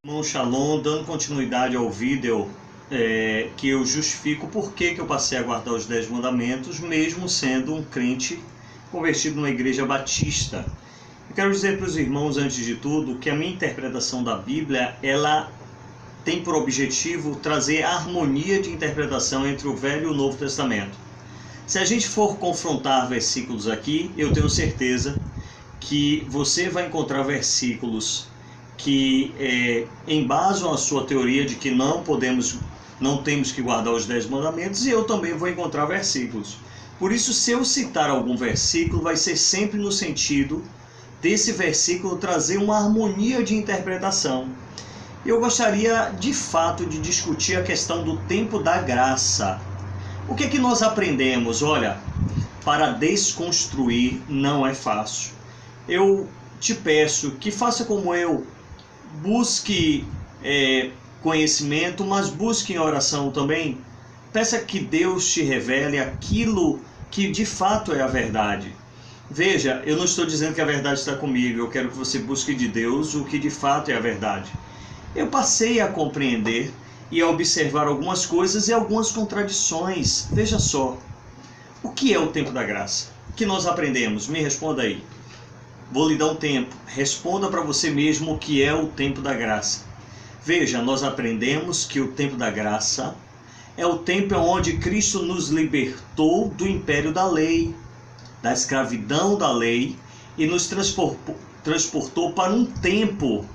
Irmão Shalom, dando continuidade ao vídeo que eu justifico por que eu passei a guardar os 10 mandamentos, mesmo sendo um crente convertido numa igreja batista. Eu quero dizer para os irmãos, antes de tudo, que a minha interpretação da Bíblia, ela tem por objetivo trazer harmonia de interpretação entre o Velho e o Novo Testamento. Se a gente for confrontar versículos aqui, eu tenho certeza que você vai encontrar versículos que embasam a sua teoria de que não temos que guardar os 10 mandamentos, e eu também vou encontrar versículos. Por isso, se eu citar algum versículo, vai ser sempre no sentido desse versículo trazer uma harmonia de interpretação. Eu gostaria, de fato, de discutir a questão do tempo da graça. O que é que nós aprendemos? Olha, para desconstruir não é fácil. Eu te peço que faça como eu, busque conhecimento, mas busque em oração também. Peça que Deus te revele aquilo que de fato é a verdade. Veja, eu não estou dizendo que a verdade está comigo, eu quero que você busque de Deus o que de fato é a verdade. Eu passei a compreender e a observar algumas coisas e algumas contradições. Veja só, o que é o tempo da graça? O que nós aprendemos? Me responda aí. Vou lhe dar um tempo. Responda para você mesmo o que é o tempo da graça. Veja, nós aprendemos que o tempo da graça é o tempo onde Cristo nos libertou do império da lei, da escravidão da lei, e nos transportou para um tempo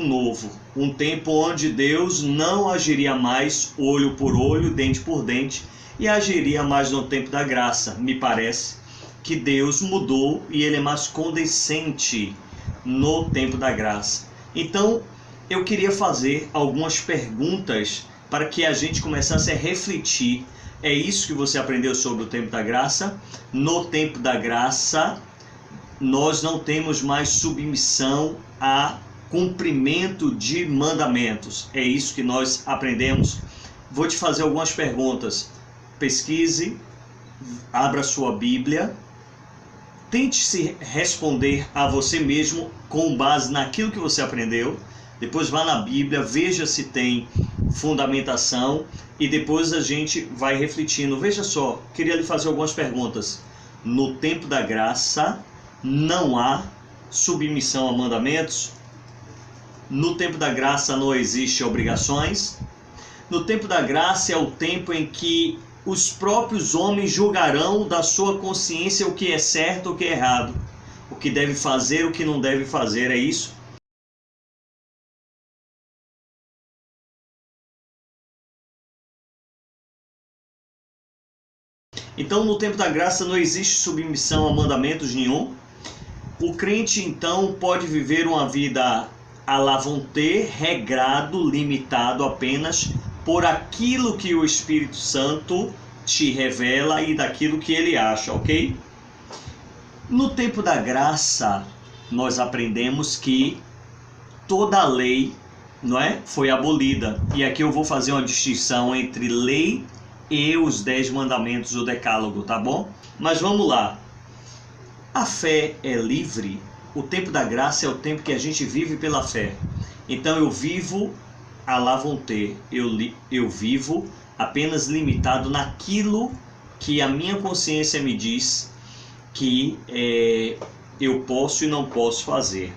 novo, um tempo onde Deus não agiria mais olho por olho, dente por dente, e agiria mais no tempo da graça. Me parece que Deus mudou e Ele é mais condescendente no tempo da graça. Então, eu queria fazer algumas perguntas para que a gente começasse a refletir. É isso que você aprendeu sobre o tempo da graça? No tempo da graça, nós não temos mais submissão a cumprimento de mandamentos. É isso que nós aprendemos. Vou te fazer algumas perguntas. Pesquise, abra sua Bíblia, tente se responder a você mesmo com base naquilo que você aprendeu. Depois vá na Bíblia, veja se tem fundamentação e depois a gente vai refletindo. Veja só, queria lhe fazer algumas perguntas. No tempo da graça não há submissão a mandamentos? No tempo da graça não existe obrigações? No tempo da graça é o tempo em que os próprios homens julgarão da sua consciência o que é certo, o que é errado, o que deve fazer, o que não deve fazer, é isso? Então, no tempo da graça não existe submissão a mandamentos nenhum. O crente, então, pode viver uma vida à la vontade, regrado, limitado apenas por aquilo que o Espírito Santo te revela e daquilo que ele acha, ok? No tempo da graça, nós aprendemos que toda a lei, não é, foi abolida. E aqui eu vou fazer uma distinção entre lei e os 10 mandamentos, o decálogo, tá bom? Mas vamos lá. A fé é livre. O tempo da graça é o tempo que a gente vive pela fé. Então eu vivo à la vontade, eu vivo apenas limitado naquilo que a minha consciência me diz que eu posso e não posso fazer.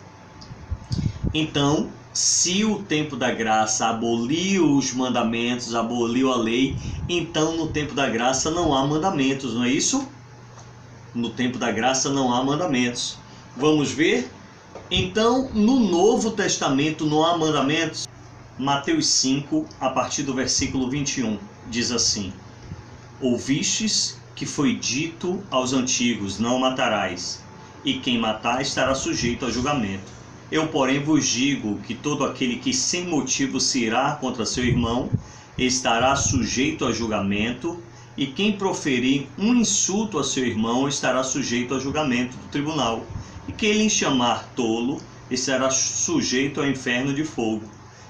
Então, se o tempo da graça aboliu os mandamentos, aboliu a lei, então no tempo da graça não há mandamentos, não é isso? No tempo da graça não há mandamentos. Vamos ver? Então, no Novo Testamento não há mandamentos? Mateus 5, a partir do versículo 21, diz assim: Ouvistes que foi dito aos antigos, não matarás, e quem matar estará sujeito a julgamento. Eu, porém, vos digo que todo aquele que sem motivo se irá contra seu irmão estará sujeito a julgamento, e quem proferir um insulto a seu irmão estará sujeito a julgamento do tribunal, e quem lhe chamar tolo estará sujeito ao inferno de fogo.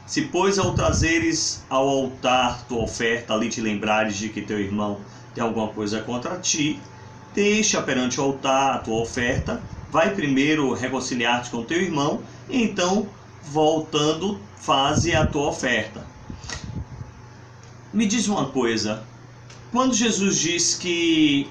Se, pois, ao trazeres ao altar tua oferta, ali te lembrares de que teu irmão tem alguma coisa contra ti, deixa perante o altar a tua oferta, vai primeiro reconciliar-te com teu irmão, e então, voltando, faze a tua oferta. Me diz uma coisa, quando Jesus diz que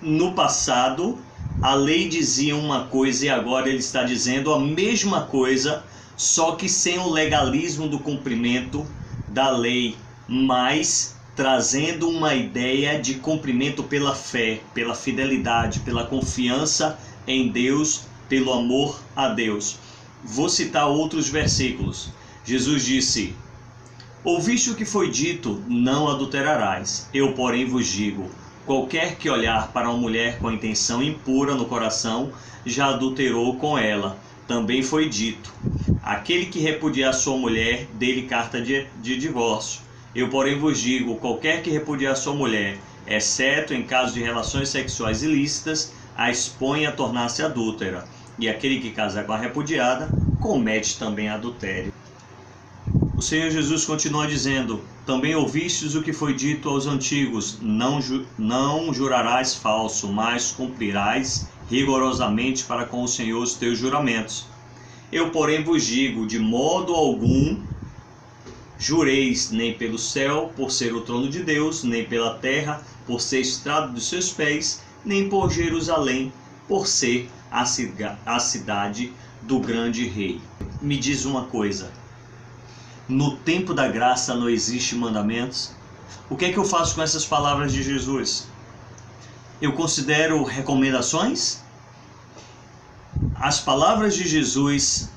no passado a lei dizia uma coisa e agora ele está dizendo a mesma coisa, só que sem o legalismo do cumprimento da lei, mas trazendo uma ideia de cumprimento pela fé, pela fidelidade, pela confiança em Deus, pelo amor a Deus. Vou citar outros versículos. Jesus disse: ouviste o que foi dito, não adulterarás. Eu, porém, vos digo, qualquer que olhar para uma mulher com intenção impura no coração, já adulterou com ela. Também foi dito: aquele que repudiar sua mulher, dê-lhe carta de divórcio. Eu, porém, vos digo, qualquer que repudiar sua mulher, exceto em caso de relações sexuais ilícitas, a expõe a tornar-se adúltera. E aquele que casar com a repudiada, comete também adultério. O Senhor Jesus continua dizendo: também ouvistes o que foi dito aos antigos, não jurarás falso, mas cumprirás rigorosamente para com o Senhor os teus juramentos. Eu, porém, vos digo, de modo algum jureis, nem pelo céu, por ser o trono de Deus, nem pela terra, por ser estrado dos seus pés, nem por Jerusalém, por ser a cidade do grande rei. Me diz uma coisa, no tempo da graça não existe mandamentos? O que é que eu faço com essas palavras de Jesus? Eu considero recomendações? As palavras de Jesus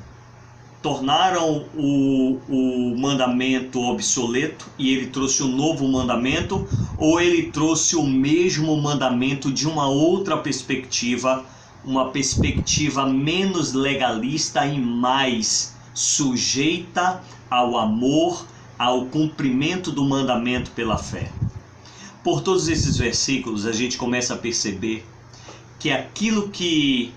tornaram o mandamento obsoleto e ele trouxe um novo mandamento, ou ele trouxe o mesmo mandamento de uma outra perspectiva, uma perspectiva menos legalista e mais sujeita ao amor, ao cumprimento do mandamento pela fé? Por todos esses versículos a gente começa a perceber que aquilo que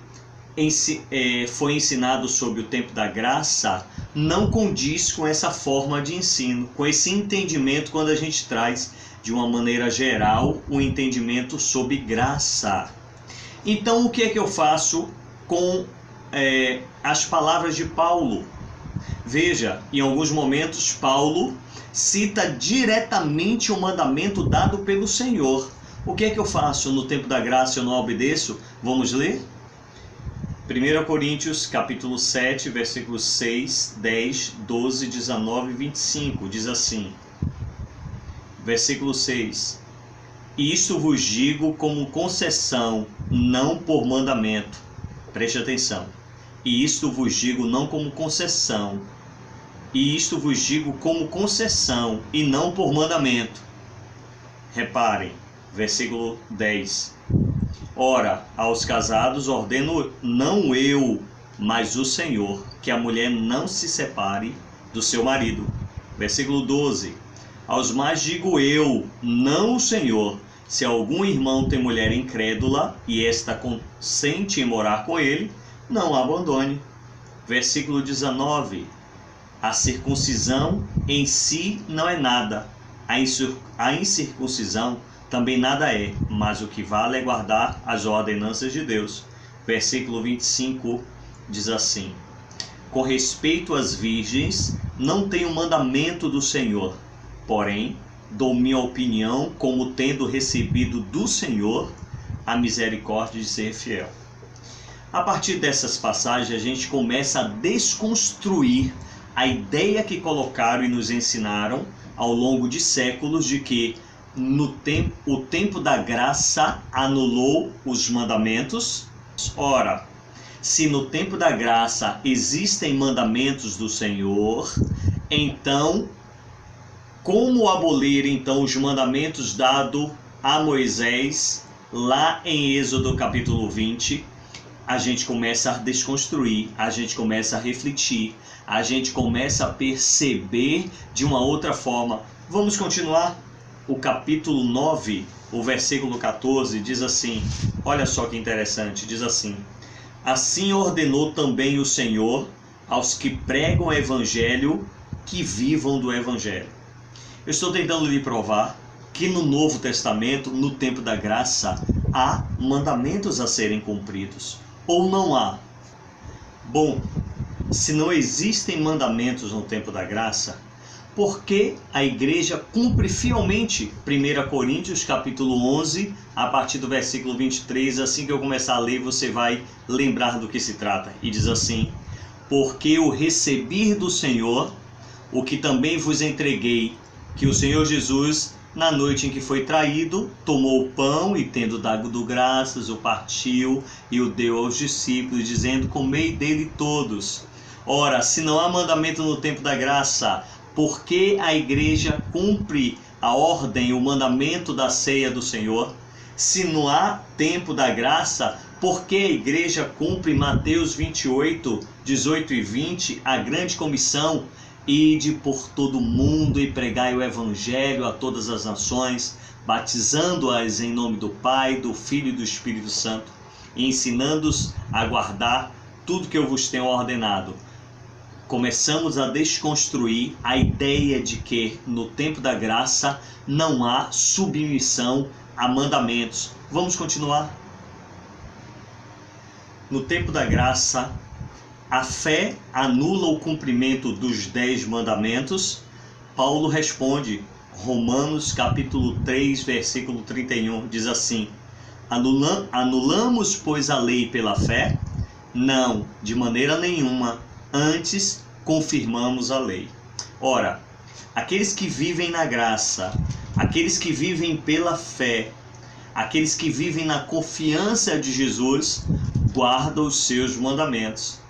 foi ensinado sobre o tempo da graça não condiz com essa forma de ensino, com esse entendimento quando a gente traz de uma maneira geral o entendimento sobre graça. Então o que é que eu faço com as palavras de Paulo? Veja, em alguns momentos Paulo cita diretamente o mandamento dado pelo Senhor. O que é que eu faço no tempo da graça? Eu não obedeço? Vamos ler? 1 Coríntios capítulo 7, versículos 6, 10, 12, 19 e 25, diz assim, versículo 6, isto vos digo como concessão, não por mandamento. Preste atenção. E isto vos digo não como concessão, e isto vos digo como concessão, e não por mandamento. Reparem, versículo 10. Ora, aos casados ordeno não eu, mas o Senhor, que a mulher não se separe do seu marido. Versículo 12. Aos mais digo eu, não o Senhor, se algum irmão tem mulher incrédula e esta consente em morar com ele, não a abandone. Versículo 19. A circuncisão em si não é nada, a incircuncisão também nada é, mas o que vale é guardar as ordenanças de Deus. Versículo 25 diz assim, com respeito às virgens, não tenho mandamento do Senhor, porém, dou minha opinião como tendo recebido do Senhor a misericórdia de ser fiel. A partir dessas passagens, a gente começa a desconstruir a ideia que colocaram e nos ensinaram ao longo de séculos de que o tempo da graça anulou os mandamentos. Ora, se no tempo da graça existem mandamentos do Senhor, então, como abolir então os mandamentos dados a Moisés lá em Êxodo capítulo 20? A gente começa a desconstruir, a gente começa a refletir, a gente começa a perceber de uma outra forma. Vamos continuar? O capítulo 9, o versículo 14, diz assim, olha só que interessante, diz assim, assim ordenou também o Senhor aos que pregam o Evangelho que vivam do Evangelho. Eu estou tentando lhe provar que no Novo Testamento, no tempo da graça, há mandamentos a serem cumpridos? Ou não há? Bom, se não existem mandamentos no tempo da graça, por que a igreja cumpre fielmente 1 Coríntios capítulo 11, a partir do versículo 23, assim que eu começar a ler, você vai lembrar do que se trata. E diz assim: porque eu recebi do Senhor o que também vos entreguei, que o Senhor Jesus, na noite em que foi traído, tomou o pão e, tendo dado graças, o partiu e o deu aos discípulos, dizendo: comei dele todos. Ora, se não há mandamento no tempo da graça, por que a igreja cumpre a ordem, o mandamento da ceia do Senhor? Se não há tempo da graça, por que a igreja cumpre Mateus 28, 18 e 20, a grande comissão: ide por todo o mundo e pregai o evangelho a todas as nações, batizando-as em nome do Pai, do Filho e do Espírito Santo, e ensinando-os a guardar tudo que eu vos tenho ordenado? Começamos a desconstruir a ideia de que no tempo da graça não há submissão a mandamentos. Vamos continuar? No tempo da graça, a fé anula o cumprimento dos 10 mandamentos? Paulo responde, Romanos capítulo 3, versículo 31, diz assim: anulamos, pois, a lei pela fé? Não, de maneira nenhuma. Antes, confirmamos a lei. Ora, aqueles que vivem na graça, aqueles que vivem pela fé, aqueles que vivem na confiança de Jesus, guardam os seus mandamentos.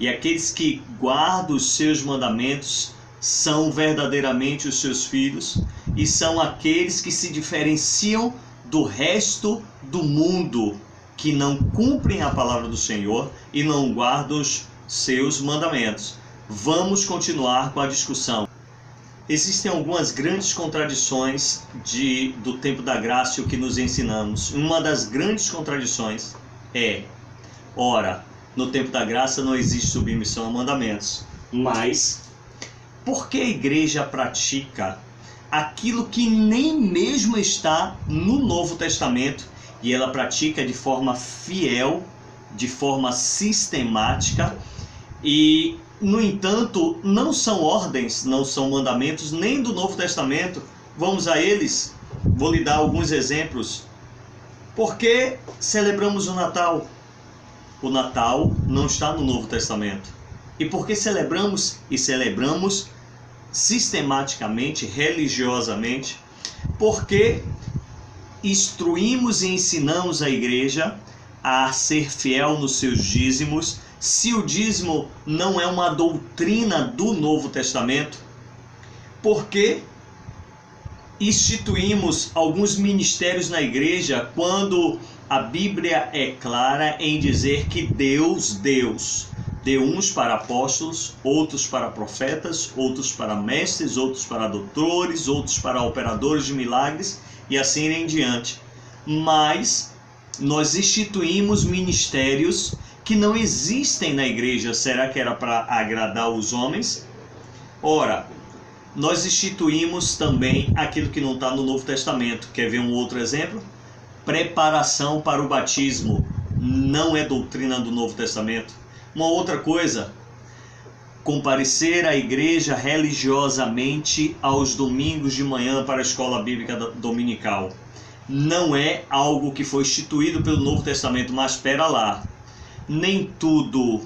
E aqueles que guardam os seus mandamentos são verdadeiramente os seus filhos e são aqueles que se diferenciam do resto do mundo, que não cumprem a palavra do Senhor e não guardam os seus mandamentos. Vamos continuar com a discussão. Existem algumas grandes contradições do tempo da graça e o que nos ensinamos. Uma das grandes contradições é: ora, no tempo da graça não existe submissão a mandamentos, mas por que a igreja pratica aquilo que nem mesmo está no Novo Testamento e ela pratica de forma fiel, de forma sistemática, e, no entanto, não são ordens, não são mandamentos nem do Novo Testamento? Vamos a eles. Vou lhe dar alguns exemplos. Por que celebramos o Natal? O Natal não está no Novo Testamento. E por que celebramos? E celebramos sistematicamente, religiosamente, porque instruímos e ensinamos a igreja a ser fiel nos seus dízimos. Se o dízimo não é uma doutrina do Novo Testamento, por que instituímos alguns ministérios na igreja quando a Bíblia é clara em dizer que Deus deu uns para apóstolos, outros para profetas, outros para mestres, outros para doutores, outros para operadores de milagres e assim em diante. Mas nós instituímos ministérios que não existem na igreja. Será que era para agradar os homens? Ora, nós instituímos também aquilo que não está no Novo Testamento. Quer ver um outro exemplo? Preparação para o batismo. Não é doutrina do Novo Testamento. Uma outra coisa: comparecer à igreja religiosamente aos domingos de manhã para a escola bíblica dominical. Não é algo que foi instituído pelo Novo Testamento, mas espera lá. Nem tudo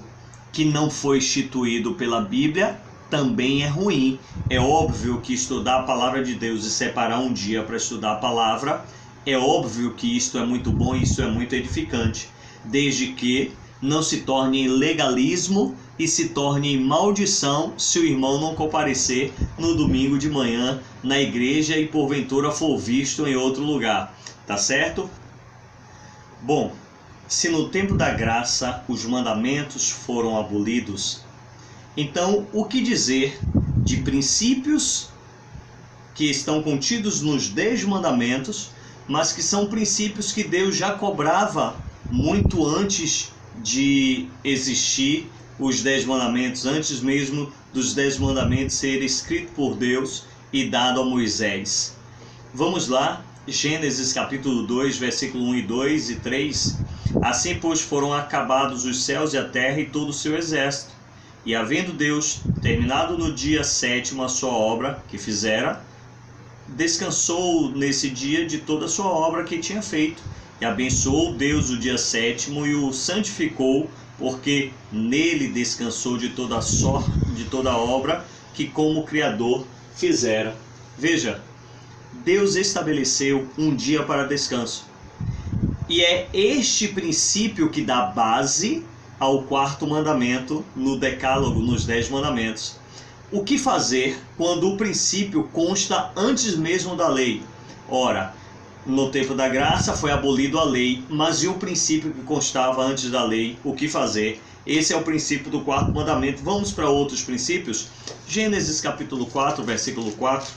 que não foi instituído pela Bíblia também é ruim. É óbvio que estudar a palavra de Deus e separar um dia para estudar a palavra, é óbvio que isto é muito bom e isso é muito edificante, desde que não se torne em legalismo e se torne em maldição se o irmão não comparecer no domingo de manhã na igreja e porventura for visto em outro lugar. Tá certo? Bom, se no tempo da graça os mandamentos foram abolidos, então o que dizer de princípios que estão contidos nos 10 mandamentos, mas que são princípios que Deus já cobrava muito antes de existir os 10 mandamentos, antes mesmo dos 10 mandamentos serem escritos por Deus e dado a Moisés? Vamos lá, Gênesis capítulo 2, versículo 1 e 2 e 3. Assim, pois, foram acabados os céus e a terra e todo o seu exército. E havendo Deus terminado no dia 7º a sua obra que fizera, descansou nesse dia de toda a sua obra que tinha feito. E abençoou Deus o dia 7º e o santificou, porque nele descansou de toda a obra que como Criador fizera. Veja, Deus estabeleceu um dia para descanso. E é este princípio que dá base ao 4º mandamento no Decálogo, nos 10 mandamentos. O que fazer quando o princípio consta antes mesmo da lei? Ora, no tempo da graça foi abolido a lei, mas e o princípio que constava antes da lei? O que fazer? Esse é o princípio do 4º mandamento. Vamos para outros princípios? Gênesis capítulo 4, versículo 4,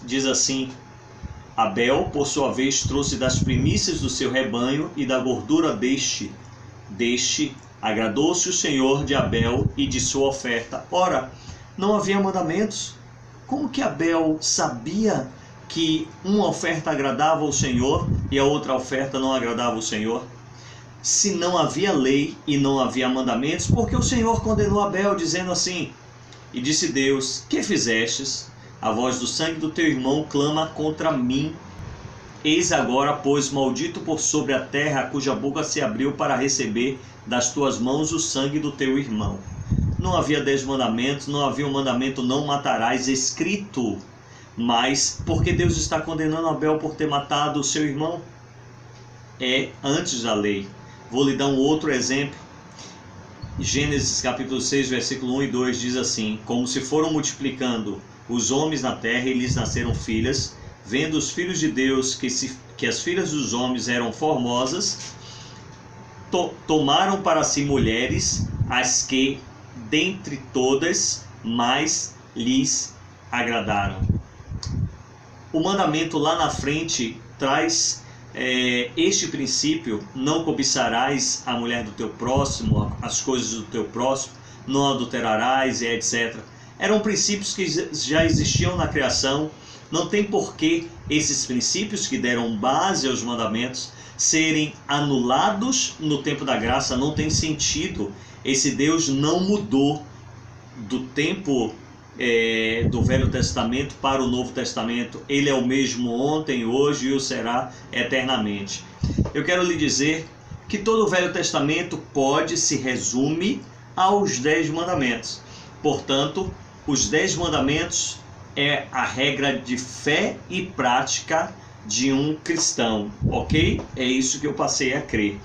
diz assim: Abel, por sua vez, trouxe das primícias do seu rebanho e da gordura deste agradou-se o Senhor de Abel e de sua oferta. Ora, não havia mandamentos. Como que Abel sabia que uma oferta agradava ao Senhor e a outra oferta não agradava ao Senhor? Se não havia lei e não havia mandamentos, porque o Senhor condenou Abel, dizendo assim: E disse Deus: Que fizestes? A voz do sangue do teu irmão clama contra mim. Eis agora, pois, maldito por sobre a terra, cuja boca se abriu para receber das tuas mãos o sangue do teu irmão. Não havia 10 mandamentos, não havia um mandamento: não matarás, escrito. Mas, porque Deus está condenando Abel por ter matado o seu irmão? É antes da lei. Vou lhe dar um outro exemplo. Gênesis capítulo 6, versículo 1 e 2 diz assim: Como se foram multiplicando os homens na terra e lhes nasceram filhas, vendo os filhos de Deus que as filhas dos homens eram formosas, tomaram para si mulheres, as que dentre todas mais lhes agradaram. O mandamento lá na frente traz este princípio: não cobiçarás a mulher do teu próximo, as coisas do teu próximo, não adulterarás, e etc. Eram princípios que já existiam na criação. Não tem porquê esses princípios que deram base aos mandamentos serem anulados no tempo da graça. Não tem sentido. Esse Deus não mudou do tempo do Velho Testamento para o Novo Testamento. Ele é o mesmo ontem, hoje e o será eternamente. Eu quero lhe dizer que todo o Velho Testamento se resume aos 10 mandamentos. Portanto, os 10 mandamentos é a regra de fé e prática de um cristão, ok? É isso que eu passei a crer.